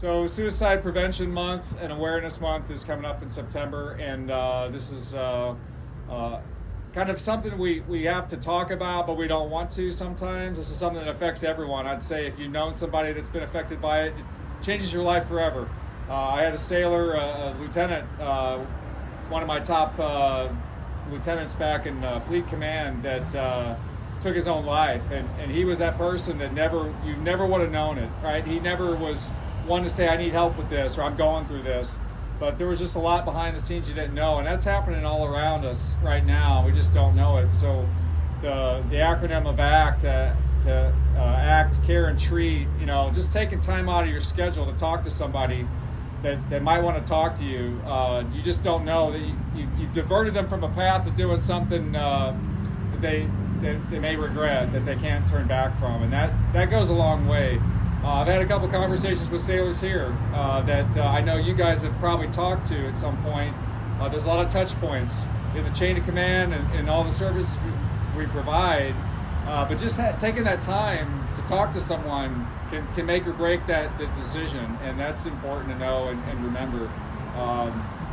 So Suicide Prevention Month and Awareness Month is coming up in September, and this is kind of something we have to talk about, but we don't want to sometimes. This is something that affects everyone. I'd say if you've known somebody that's been affected by it, it changes your life forever. I had a sailor, a lieutenant, one of my top lieutenants back in Fleet Command that took his own life, and he was that person that you never would have known it, right? He never was one to say, I need help with this, or I'm going through this. But there was just a lot behind the scenes you didn't know, and that's happening all around us right now. We just don't know it. So the acronym of ACT, act, care, and treat, just taking time out of your schedule to talk to somebody that might want to talk to you. You just don't know that you've diverted them from a path of doing something that they may regret, that they can't turn back from, and that goes a long way. I've had a couple conversations with sailors here that I know you guys have probably talked to at some point. There's a lot of touch points in the chain of command and all the services we provide, but just taking that time to talk to someone can make or break that decision, and that's important to know and remember.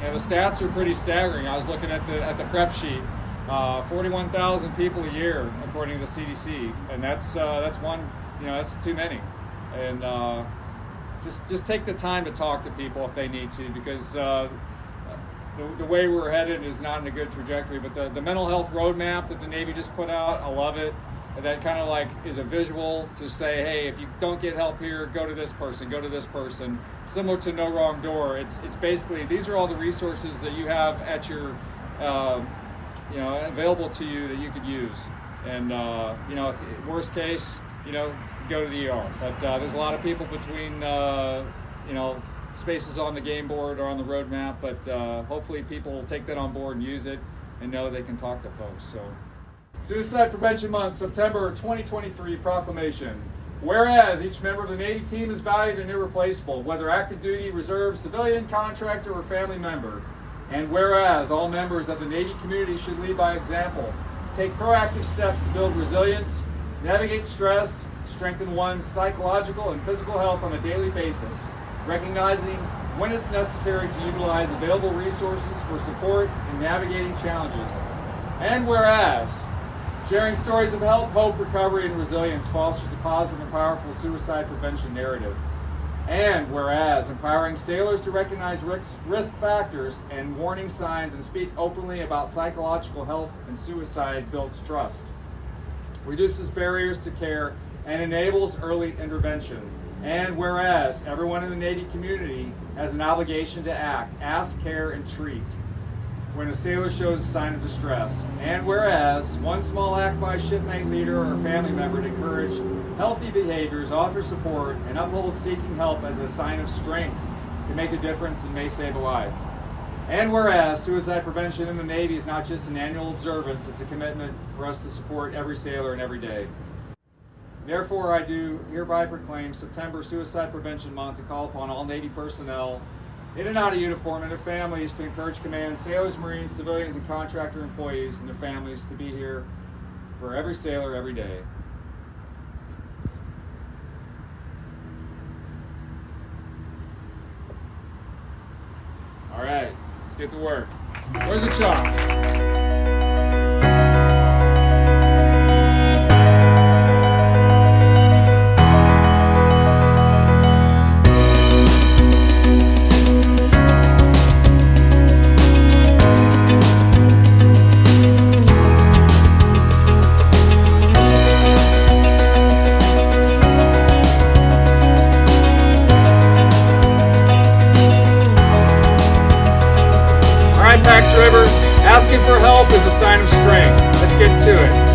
And the stats are pretty staggering. I was looking at the prep sheet. 41,000 people a year, according to the CDC, and that's one. That's too many. And just take the time to talk to people if they need to, because the way we're headed is not in a good trajectory. But the mental health roadmap that the Navy just put out, I love it. That kind of like is a visual to say, hey, if you don't get help here, go to this person, go to this person. Similar to No Wrong Door, it's basically, these are all the resources that you have at your available to you that you could use. And if, worst case, go to the ER. But there's a lot of people between spaces on the game board or on the roadmap, but hopefully people will take that on board and use it and know they can talk to folks. So Suicide Prevention Month, September 2023 Proclamation. Whereas each member of the Navy team is valued and irreplaceable, whether active duty, reserve, civilian, contractor, or family member. And whereas all members of the Navy community should lead by example, take proactive steps to build resilience, navigate stress, strengthen one's psychological and physical health on a daily basis, recognizing when it's necessary to utilize available resources for support in navigating challenges. And whereas sharing stories of help, hope, recovery, and resilience fosters a positive and powerful suicide prevention narrative. And whereas empowering sailors to recognize risk factors and warning signs and speak openly about psychological health and suicide builds trust, reduces barriers to care, and enables early intervention. And whereas everyone in the Navy community has an obligation to act, ask, care, and treat when a sailor shows a sign of distress. And whereas one small act by a shipmate leader or family member to encourage healthy behaviors, offer support, and uphold seeking help as a sign of strength can make a difference and may save a life. And whereas suicide prevention in the Navy is not just an annual observance, it's a commitment for us to support every sailor and every day. Therefore, I do hereby proclaim September Suicide Prevention Month and call upon all Navy personnel in and out of uniform and their families to encourage command sailors, Marines, civilians, and contractor employees and their families to be here for every sailor every day. All right, let's get to work. Where's the chalk? Pax River, asking for help is a sign of strength. Let's get to it.